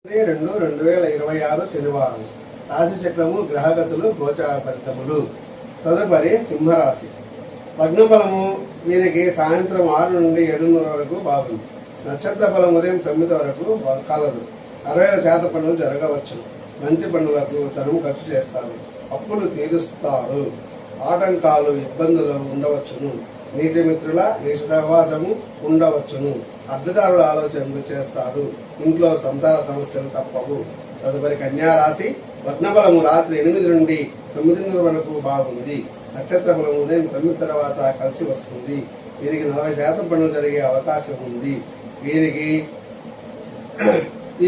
2026 శనివారం రాశి చక్రము గ్రహగతులు గోచార ఫలితములు. తదుపరి సింహరాశి. లగ్న బలము వీరికి సాయంత్రం 6 నుండి 7:30 వరకు బాగుంది. నక్షత్ర బలం ఉదయం 9 వరకు కలదు. 60% పనులు జరగవచ్చు. మంచి పనులకు ధనము ఖర్చు చేస్తారు. అప్పులు తీరుస్తారు. ఆటంకాలు ఇబ్బందులు ఉండవచ్చును. నీచ మిత్రుల నీచ సహవాసము ఉండవచ్చును. అడ్డదారుల ఆలోచనలు చేస్తారు. ఇంట్లో సంసార సమస్యలు తప్పవు. తదుపరి కన్యా రాశి. లగ్న బలము రాత్రి 8 నుండి 9:30 వరకు బాగుంది. నక్షత్ర బలం ఉదయం 9 తర్వాత కలిసి వస్తుంది. వీరికి 40% పనులు జరిగే అవకాశం ఉంది. వీరికి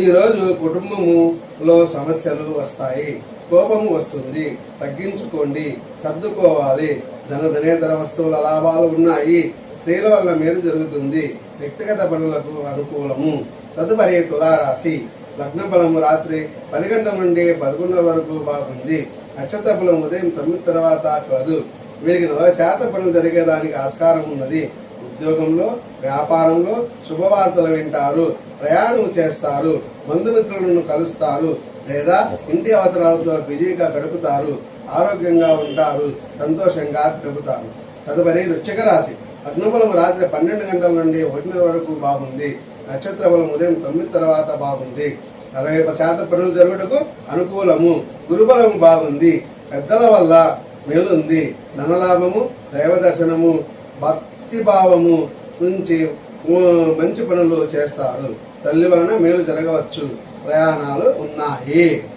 ఈ రోజు కుటుంబములో సమస్యలు వస్తాయి. కోపము వస్తుంది. తగ్గించుకోండి. సర్దుకోవాలి. ధనేతర వస్తువుల లాభాలు ఉన్నాయి. స్త్రీల వల్ల మేలు జరుగుతుంది. వ్యక్తిగత పనులకు అనుకూలము. తదుపరి తులారాశి. లగ్న బలము రాత్రి 10 గంటల నుండి 11 వరకు బాగుంది. నక్షత్ర బలం ఉదయం 9 తర్వాత కలదు. వీరికి 40% పనులు జరిగేదానికి ఆస్కారం ఉన్నది. ఉద్యోగంలో వ్యాపారంలో శుభవార్తలు వింటారు. ప్రయాణం చేస్తారు. బంధుమిత్రులను కలుస్తారు లేదా ఇంటి అవసరాలతో బిజీగా గడుపుతారు. ఆరోగ్యంగా ఉంటారు. సంతోషంగా గడుపుతారు. తదుపరి వృశ్చిక రాశి. లగ్న బలం రాత్రి 12 గంటల నుండి 1 వరకు బాగుంది. నక్షత్ర బలం ఉదయం 9 తర్వాత బాగుంది. 60% పనులు జరుగుటకు అనుకూలము. గురుబలం బాగుంది. పెద్దల వల్ల మేలుంది. ధనలాభము, దైవ దర్శనము, భక్తి భావము నుంచి మంచి పనులు చేస్తారు. తల్లి వలన మేలు జరగవచ్చు. ప్రయాణాలు ఉన్నాయి.